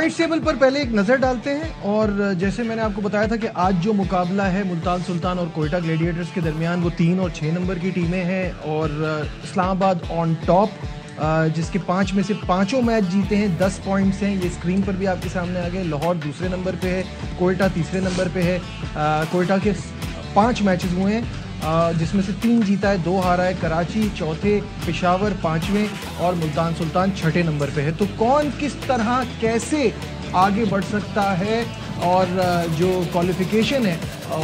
Points table پر پہلے ایک نظر ڈالتے ہیں، اور جیسے میں نے آپ کو بتایا تھا کہ آج جو مقابلہ ہے ملتان سلطان اور کوئٹہ گلیڈیٹرز کے درمیان وہ 3 اور 6 نمبر کی ٹیمیں ہیں، اور اسلام آباد آن ٹاپ جس کے 5 میں سے 5 میچ جیتے ہیں، 10 پوائنٹس ہیں، یہ اسکرین پر بھی آپ کے سامنے آ گئے۔ لاہور دوسرے نمبر پہ ہے، کوئٹہ تیسرے نمبر پہ ہے۔ کوئٹہ کے 5 میچز ہوئے ہیں جس میں سے 3 جیتا ہے، 2 ہارا ہے۔ کراچی چوتھے، پشاور 5ویں اور ملتان سلطان 6 نمبر پہ ہے۔ تو کون کس طرح کیسے آگے بڑھ سکتا ہے اور جو کوالیفیکیشن ہے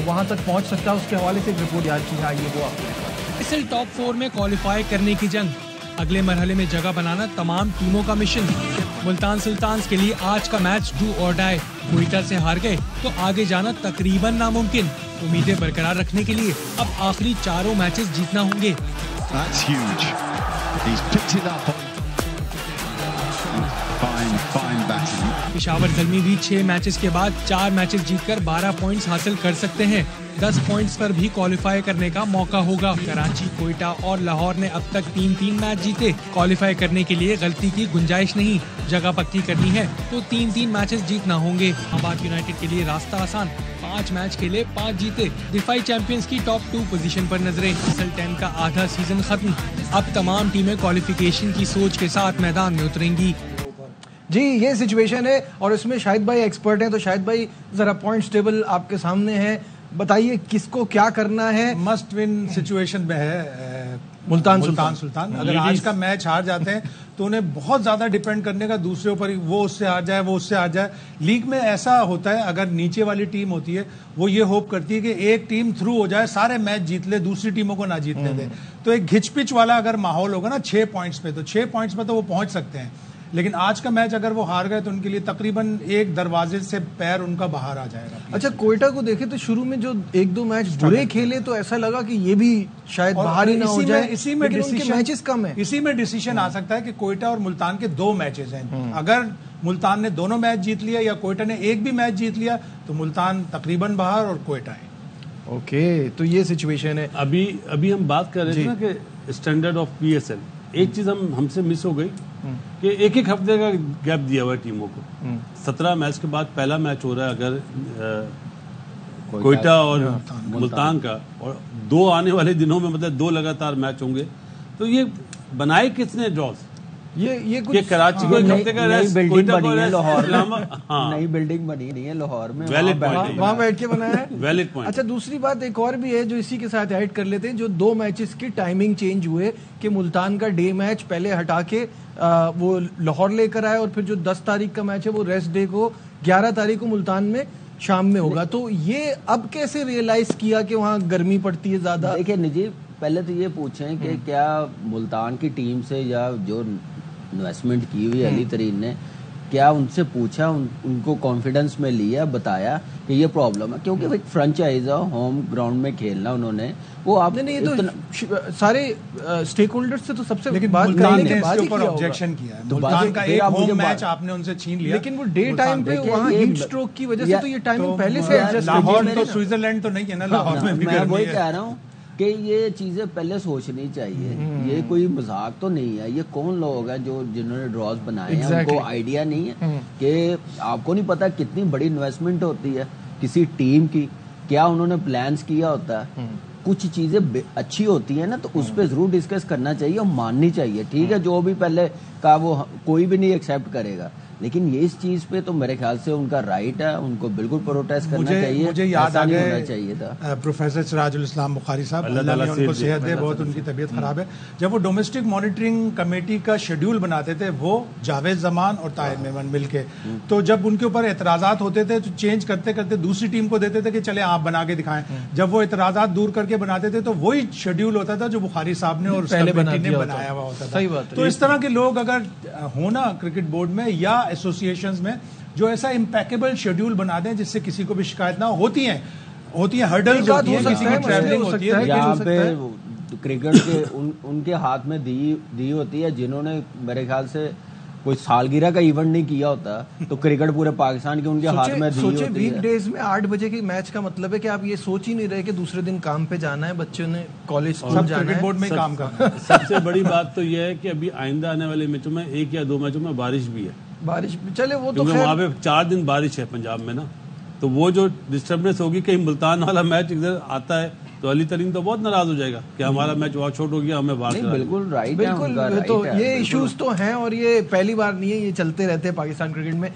وہاں تک پہنچ سکتا ہے، اس کے حوالے سے ایک رپورٹ یاد کی آئیے وہ آپ اس ٹاپ 4 میں کوالیفائی کرنے کی جنگ، اگلے مرحلے میں جگہ بنانا تمام ٹیموں کا مشن۔ ملتان سلطانز کے لیے آج کا میچ ڈو اور ڈائی، کوئٹہ سے ہار گئے تو آگے جانا تقریباً ناممکن۔ امیدیں برقرار رکھنے کے لیے اب آخری 4 میچز جیتنا ہوں گے۔ پشاور زلمی بھی 6 میچز کے بعد 4 میچز جیت کر 12 پوائنٹس حاصل کر سکتے ہیں، 10 پوائنٹس پر بھی کوالیفائی کرنے کا موقع ہوگا۔ کراچی، کوئٹہ اور لاہور نے اب تک 3 میچ جیتے، کوالیفائی کرنے کے لیے غلطی کی گنجائش نہیں۔ جگہ پکی کرنی ہے تو 3 میچز جیتنا ہوں گے۔ آباد یونائیٹڈ کے لیے راستہ آسان، 5 میچ کھیلے 5 جیتے، دفاعی چیمپئنز کی ٹاپ 2 پوزیشن پر نظریں۔ اصل 10 کا آدھا سیزن ختم، اب تمام ٹیمیں کوالیفیکیشن کی سوچ کے ساتھ میدان میں اتریں گی۔ جی یہ سچویشن ہے، اور اس میں شاہد بھائی ایکسپرٹ ہیں، تو شاہد بھائی ذرا پوائنٹس ٹیبل آپ کے سامنے ہے، بتائیے کس کو کیا کرنا ہے۔ مسٹ ون سچویشن میں ہے ملتان سلطان۔ اگر آج کا میچ ہار جاتے ہیں تو انہیں بہت زیادہ ڈیپینڈ کرنے کا دوسرے اوپر، وہ اس سے ہار جائے، وہ اس سے ہار جائے۔ لیگ میں ایسا ہوتا ہے، اگر نیچے والی ٹیم ہوتی ہے وہ یہ ہوپ کرتی ہے کہ ایک ٹیم تھرو ہو جائے، سارے میچ جیت لے، دوسری ٹیموں کو نہ جیتنے دے۔ تو ایک گھچ پچ والا اگر ماحول ہوگا نا 6 پوائنٹس پہ، تو 6 پوائنٹس پہ تو وہ پہنچ سکتے ہیں، لیکن آج کا میچ اگر وہ ہار گئے تو ان کے لیے تقریباً ایک دروازے سے پیر ان کا باہر آ جائے گا۔ اچھا کوئٹہ کو دیکھیں تو شروع میں جو 1-2 میچ برے کھیلے تو ایسا لگا کہ یہ بھی شاید باہر ہی نہ ہو جائے، لیکن ان کے میچز کم ہیں۔ اسی میں ڈیسیشن آ سکتا ہے کہ کوئٹہ اور ملتان کے 2 میچز ہیں، اگر ملتان نے دونوں میچ جیت لیا یا کوئٹہ نے ایک بھی میچ جیت لیا تو ملتان تقریباً باہر اور کوئٹہ ہے۔ اوکے، تو یہ سچویشن ہے۔ ابھی ہم بات کر رہے تھے نا کہ standard of P S L, ایک چیز ہم سے مس ہو گئی کہ ایک ہفتے کا گیپ دیا ہوا ہے ٹیموں کو۔ 17 میچ کے بعد پہلا میچ ہو رہا ہے اگر کوئٹہ اور ملتان کا، اور 2 آنے والے دنوں میں مطلب 2 لگاتار میچ ہوں گے، تو یہ بنائے کس نے ڈراز؟ یہ کہ کراچی کو ایک ہفتے کا ریسٹ، کوئٹہ کو ریسٹ، نئی بلڈنگ بنی نہیں ہے لاہور میں، وہاں بیٹھ کے بنایا ہے، ویلڈ پوائنٹ۔ اچھا دوسری بات ایک اور بھی ہے جو اسی کے ساتھ ایڈ کر لیتے ہیں، جو 2 میچز کی ٹائمنگ چینج ہوئے کہ ملتان کا ڈے میچ پہلے ہٹا کے وہ لاہور لے کر آئے، اور پھر جو 10 تاریخ کا میچ ہے وہ ریسٹ ڈے کو 11 تاریخ کو ملتان میں شام میں ہوگا۔ تو یہ اب کیسے ریئلائز کیا کہ وہاں گرمی پڑتی ہے زیادہ؟ دیکھیں نجیب، پہلے تو یہ پوچھیں کہ کیا ملتان کی ٹیم سے یا جو انویسٹمنٹ کی ہوئی علی ترین نے، کیا ان سے پوچھا، ان کو کانفیڈنس میں لیا، بتایا کہ یہ پرابلم ہے؟ کیونکہ ایک فرنچائز ہوم گراؤنڈ میں کھیلنا انہوں نے، وہ آپ نے تو سارے اسٹیک ہولڈر سے تو سب سے لیکن بات ملتان کرنے نے کے اس بعد کے ہی اوپر کیا آبجیکشن کیا ہے۔ تو ملتان کا ایک ہوم میچ بات، آپ نے ان سے چھین لیا، لیکن وہ ڈے ٹائم پہ وہاں ہیٹ اسٹروک کی وجہ سے تو یہ ٹائمنگ پہلے سے ایڈجسٹ لاہور تو سوئٹزرلینڈ تو نہیں ہے نا، لاہور میں بھی میں گرمی وہی ہے۔ کہہ رہا ہوں کہ یہ چیزیں پہلے سوچنی چاہیے، یہ کوئی مذاق تو نہیں ہے۔ یہ کون لوگ ہیں جنہوں نے ڈراز بنائے ہیں، ان کو آئیڈیا نہیں ہے کہ آپ کو نہیں پتا کتنی بڑی انویسٹمنٹ ہوتی ہے کسی ٹیم کی، کیا انہوں نے پلانز کیا ہوتا ہے۔ کچھ چیزیں اچھی ہوتی ہیں نا تو اس پہ ضرور ڈسکس کرنا چاہیے اور ماننی چاہیے، ٹھیک ہے، جو بھی پہلے کا وہ کوئی بھی نہیں ایکسیپٹ کرے گا، لیکن یہ اس چیز پہ تو میرے خیال سے ان کا رائٹ ہے، ان کو بالکل پروٹیسٹ کرنا چاہیے۔ مجھے یاد آ ہونا چاہیے تھا پروفیسر سراج الاسلام بخاری صاحب، اللہ نے ان کو صحت دے، بہت ان کی طبیعت خراب ہے، جب وہ ڈومیسٹک مانیٹرنگ کمیٹی کا شیڈیول بناتے تھے، وہ جاوید زمان اور طاہر میمن مل کے، تو جب ان کے اوپر اعتراضات ہوتے تھے تو چینج کرتے کرتے دوسری ٹیم کو دیتے تھے کہ چلے آپ بنا کے دکھائیں، جب وہ اعتراضات دور کر کے بناتے تھے تو وہی شیڈیول ہوتا تھا جو بخاری صاحب نے اور کمیٹی نے بنایا ہوا ہوتا تھا۔ تو اس طرح کے لوگ اگر ہونا کرکٹ بورڈ میں یا ایسوسیشنز میں جو ایسا امپیکیبل شیڈیول بنا دیں جس سے کسی کو بھی شکایت نہ ہو، ہوتی ہیں ہرڈلز ہوتی ہیں، کسی کی ٹریولنگ ہوتی ہے، یہاں پہ کرکٹ کے ان کے ہاتھ میں دی ہوتی ہے جنہوں نے میرے خیال سے کوئی سالگرہ کا ایونٹ نہیں کیا ہوتا، تو کرکٹ پورے پاکستان کے ان کے ہاتھ میں دی ہوتی ہے۔ سوچے ویک ڈیز میں 8 بجے کے میچ کا مطلب ہے کہ آپ یہ سوچ ہی نہیں رہے کہ دوسرے دن کام پہ جانا ہے، بچوں نے کالج اسکول جانا ہے، کرکٹ بورڈ میں کام کرنا ہے۔ سب سے بڑی بات تو یہ ہے کہ ابھی آئندہ آنے والے میچوں میں 1 یا 2 میچوں میں بارش بھی ہے، بارش چلے وہ تو وہاں پہ 4 دن بارش ہے پنجاب میں نا, تو وہ جو ڈسٹربنس ہوگی کہیں ملتان والا میچ ادھر آتا ہے تو علی ترین تو بہت ناراض ہو جائے گا کہ ہمارا میچ وہاں چھوٹ ہو گیا, ہمیں باہر. بالکل رائٹ, بالکل, تو یہ ایشوز تو ہیں اور یہ پہلی بار نہیں ہے, یہ چلتے رہتے ہیں پاکستان کرکٹ میں.